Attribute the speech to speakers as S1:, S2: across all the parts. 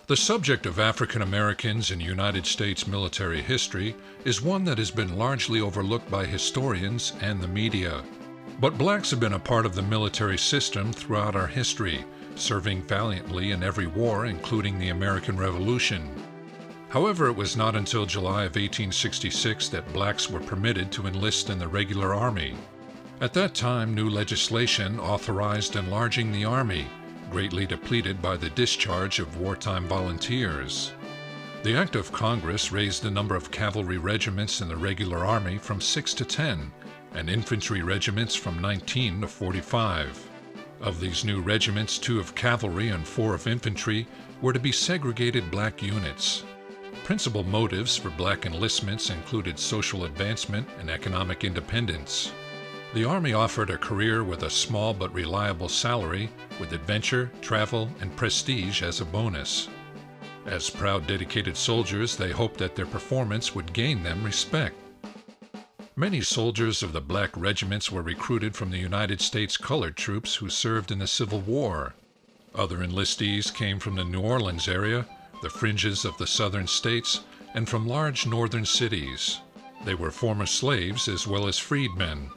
S1: The subject of African Americans in United States military history is one that has been largely overlooked by historians and the media. But blacks have been a part of the military system throughout our history, serving valiantly in every war, including the American Revolution. However, it was not until July of 1866 that blacks were permitted to enlist in the regular army. At that time, new legislation authorized enlarging the army, greatly depleted by the discharge of wartime volunteers. The Act of Congress raised the number of cavalry regiments in the regular army from 6 to 10, and infantry regiments from 19 to 45. Of these new regiments, 2 of cavalry and 4 of infantry were to be segregated black units. Principal motives for black enlistments included social advancement and economic independence. The Army offered a career with a small but reliable salary, with adventure, travel, and prestige as a bonus. As proud, dedicated soldiers, they hoped that their performance would gain them respect. Many soldiers of the black regiments were recruited from the United States colored troops who served in the Civil War. Other enlistees came from the New Orleans area, the fringes of the southern states, and from large northern cities. They were former slaves as well as freedmen.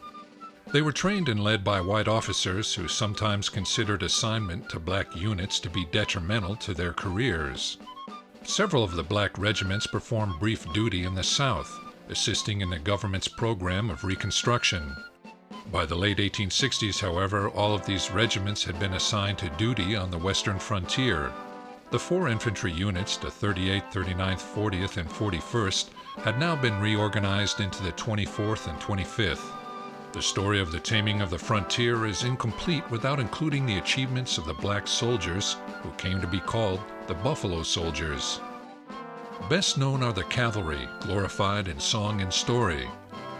S1: They were trained and led by white officers who sometimes considered assignment to black units to be detrimental to their careers. Several of the black regiments performed brief duty in the South, assisting in the government's program of Reconstruction. By the late 1860s, however, all of these regiments had been assigned to duty on the western frontier. The 4 infantry units, the 38th, 39th, 40th, and 41st, had now been reorganized into the 24th and 25th. The story of the taming of the frontier is incomplete without including the achievements of the black soldiers who came to be called the Buffalo Soldiers. Best known are the cavalry, glorified in song and story,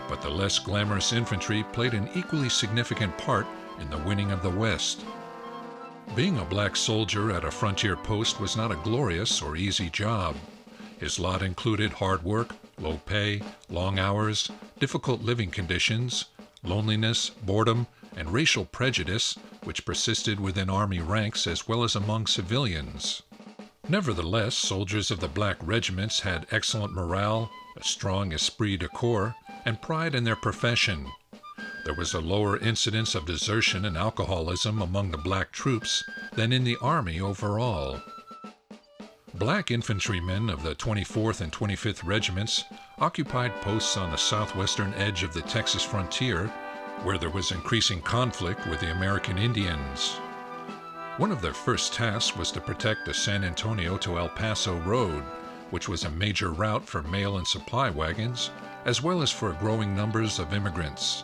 S1: but the less glamorous infantry played an equally significant part in the winning of the West. Being a black soldier at a frontier post was not a glorious or easy job. His lot included hard work, low pay, long hours, difficult living conditions, loneliness, boredom, and racial prejudice, which persisted within Army ranks as well as among civilians. Nevertheless, soldiers of the black regiments had excellent morale, a strong esprit de corps, and pride in their profession. There was a lower incidence of desertion and alcoholism among the black troops than in the Army overall. Black infantrymen of the 24th and 25th Regiments occupied posts on the southwestern edge of the Texas frontier, where there was increasing conflict with the American Indians. One of their first tasks was to protect the San Antonio to El Paso road, which was a major route for mail and supply wagons, as well as for growing numbers of immigrants.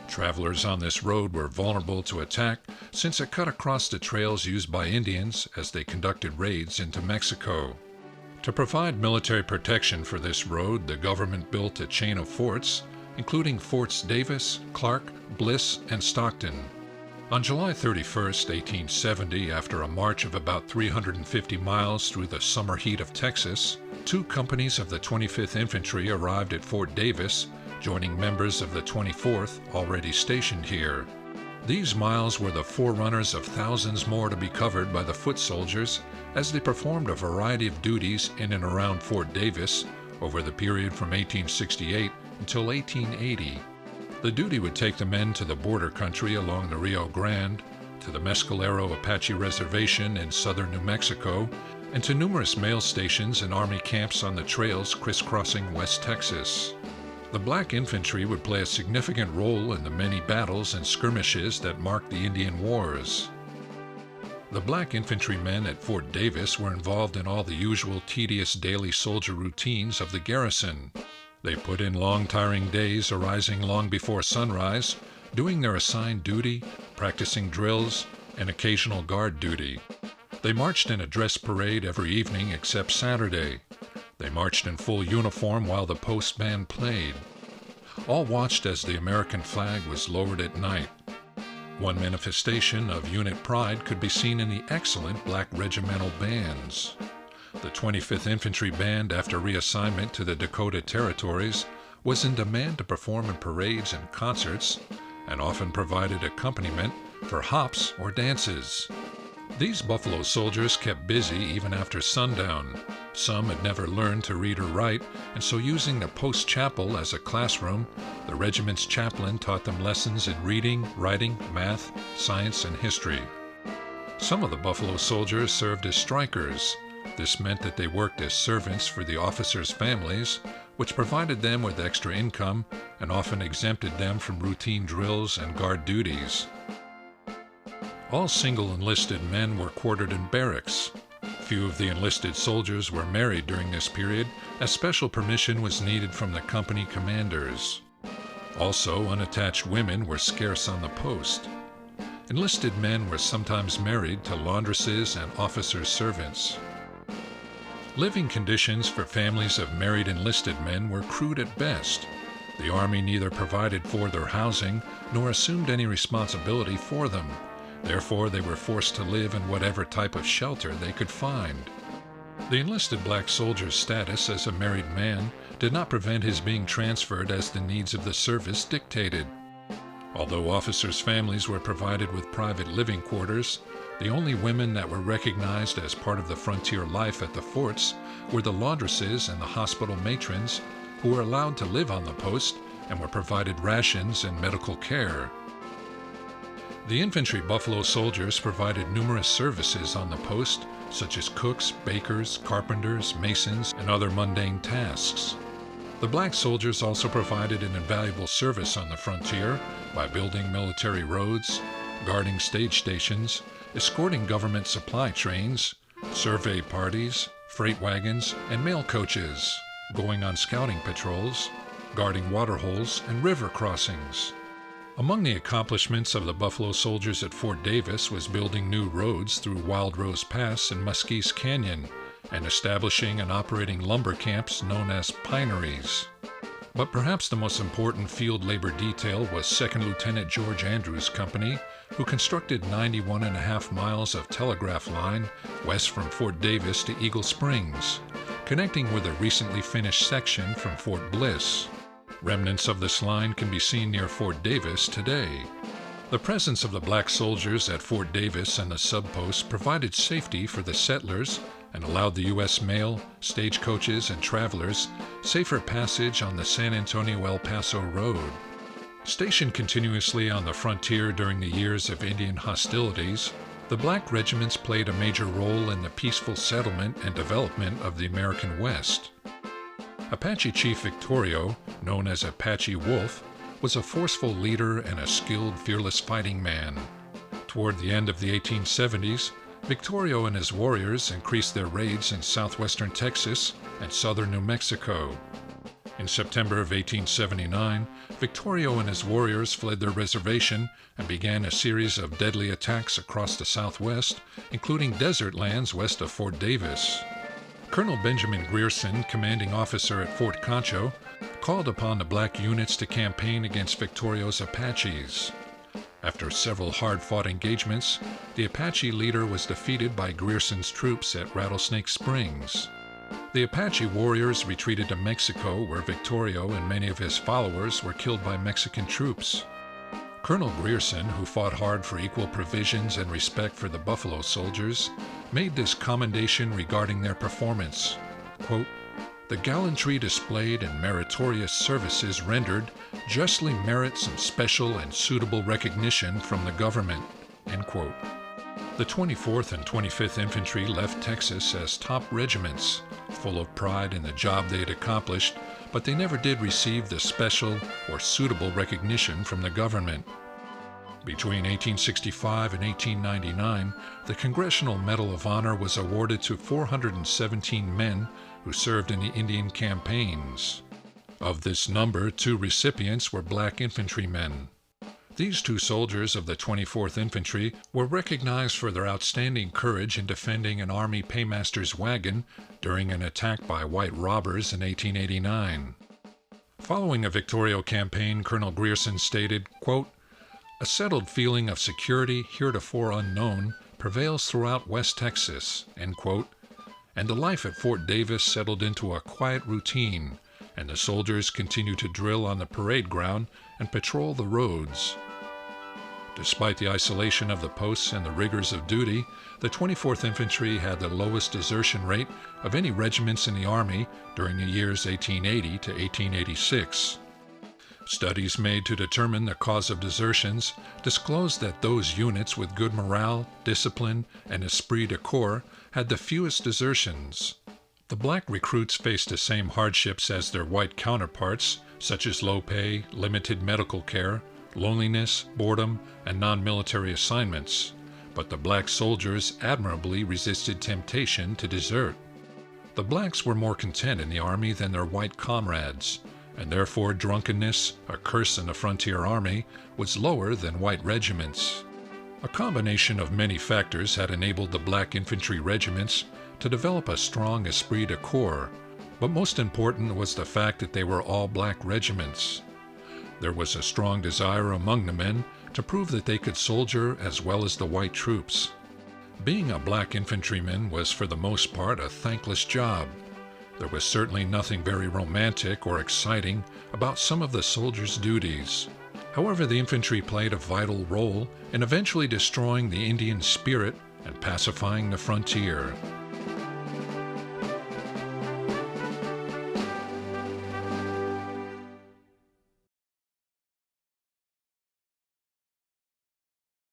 S1: Travelers on this road were vulnerable to attack since it cut across the trails used by Indians as they conducted raids into Mexico. To provide military protection for this road, the government built a chain of forts, including Forts Davis, Clark, Bliss, and Stockton. On July 31, 1870, after a march of about 350 miles through the summer heat of Texas, 2 companies of the 25th Infantry arrived at Fort Davis, joining members of the 24th already stationed here. These miles were the forerunners of thousands more to be covered by the foot soldiers as they performed a variety of duties in and around Fort Davis over the period from 1868 until 1880. The duty would take the men to the border country along the Rio Grande, to the Mescalero Apache Reservation in southern New Mexico, and to numerous mail stations and Army camps on the trails crisscrossing West Texas. The black infantry would play a significant role in the many battles and skirmishes that marked the Indian Wars. The black infantrymen at Fort Davis were involved in all the usual tedious daily soldier routines of the garrison. They put in long, tiring days arising long before sunrise, doing their assigned duty, practicing drills, and occasional guard duty. They marched in a dress parade every evening except Saturday. They marched in full uniform while the post band played. All watched as the American flag was lowered at night. One manifestation of unit pride could be seen in the excellent black regimental bands. The 25th Infantry Band, after reassignment to the Dakota Territories, was in demand to perform in parades and concerts, and often provided accompaniment for hops or dances. These Buffalo Soldiers kept busy even after sundown. Some had never learned to read or write, and so using the post chapel as a classroom, the regiment's chaplain taught them lessons in reading, writing, math, science, and history. Some of the Buffalo Soldiers served as strikers. This meant that they worked as servants for the officers' families, which provided them with extra income and often exempted them from routine drills and guard duties. All single enlisted men were quartered in barracks. Few of the enlisted soldiers were married during this period, as special permission was needed from the company commanders. Also, unattached women were scarce on the post. Enlisted men were sometimes married to laundresses and officers' servants. Living conditions for families of married enlisted men were crude at best. The Army neither provided for their housing nor assumed any responsibility for them. Therefore, they were forced to live in whatever type of shelter they could find. The enlisted black soldier's status as a married man did not prevent his being transferred as the needs of the service dictated. Although officers' families were provided with private living quarters, the only women that were recognized as part of the frontier life at the forts were the laundresses and the hospital matrons, who were allowed to live on the post and were provided rations and medical care. The infantry Buffalo Soldiers provided numerous services on the post, such as cooks, bakers, carpenters, masons, and other mundane tasks. The black soldiers also provided an invaluable service on the frontier by building military roads, guarding stage stations, escorting government supply trains, survey parties, freight wagons, and mail coaches, going on scouting patrols, guarding water holes and river crossings. Among the accomplishments of the Buffalo Soldiers at Fort Davis was building new roads through Wild Rose Pass and Muskies Canyon, and establishing and operating lumber camps known as pineries. But perhaps the most important field labor detail was 2nd Lieutenant George Andrews' company, who constructed 91.5 miles of telegraph line west from Fort Davis to Eagle Springs, connecting with a recently finished section from Fort Bliss. Remnants of this line can be seen near Fort Davis today. The presence of the black soldiers at Fort Davis and the subposts provided safety for the settlers and allowed the U.S. mail, stagecoaches, and travelers safer passage on the San Antonio-El Paso Road. Stationed continuously on the frontier during the years of Indian hostilities, the black regiments played a major role in the peaceful settlement and development of the American West. Apache Chief Victorio, known as Apache Wolf, was a forceful leader and a skilled, fearless fighting man. Toward the end of the 1870s, Victorio and his warriors increased their raids in southwestern Texas and southern New Mexico. In September of 1879, Victorio and his warriors fled their reservation and began a series of deadly attacks across the Southwest, including desert lands west of Fort Davis. Colonel Benjamin Grierson, commanding officer at Fort Concho, called upon the black units to campaign against Victorio's Apaches. After several hard-fought engagements, the Apache leader was defeated by Grierson's troops at Rattlesnake Springs. The Apache warriors retreated to Mexico, where Victorio and many of his followers were killed by Mexican troops. Colonel Grierson, who fought hard for equal provisions and respect for the Buffalo Soldiers, made this commendation regarding their performance. Quote, "The gallantry displayed and meritorious services rendered justly merit some special and suitable recognition from the government." End quote. The 24th and 25th Infantry left Texas as top regiments, full of pride in the job they had accomplished, but they never did receive the special or suitable recognition from the government. Between 1865 and 1899, the Congressional Medal of Honor was awarded to 417 men who served in the Indian campaigns. Of this number, 2 recipients were black infantrymen. These 2 soldiers of the 24th Infantry were recognized for their outstanding courage in defending an Army paymaster's wagon during an attack by white robbers in 1889. Following a Victorio campaign, Colonel Grierson stated, quote, "A settled feeling of security heretofore unknown prevails throughout West Texas," end quote, and the life at Fort Davis settled into a quiet routine, and the soldiers continued to drill on the parade ground and patrol the roads. Despite the isolation of the posts and the rigors of duty, the 24th Infantry had the lowest desertion rate of any regiments in the Army during the years 1880 to 1886. Studies made to determine the cause of desertions disclosed that those units with good morale, discipline, and esprit de corps had the fewest desertions. The black recruits faced the same hardships as their white counterparts, such as low pay, limited medical care, loneliness, boredom, and non-military assignments, but the black soldiers admirably resisted temptation to desert. The blacks were more content in the Army than their white comrades, and therefore drunkenness, a curse in the frontier army, was lower than white regiments. A combination of many factors had enabled the black infantry regiments to develop a strong esprit de corps, but most important was the fact that they were all black regiments. There was a strong desire among the men to prove that they could soldier as well as the white troops. Being a black infantryman was for the most part a thankless job. There was certainly nothing very romantic or exciting about some of the soldiers' duties. However, the infantry played a vital role in eventually destroying the Indian spirit and pacifying the frontier.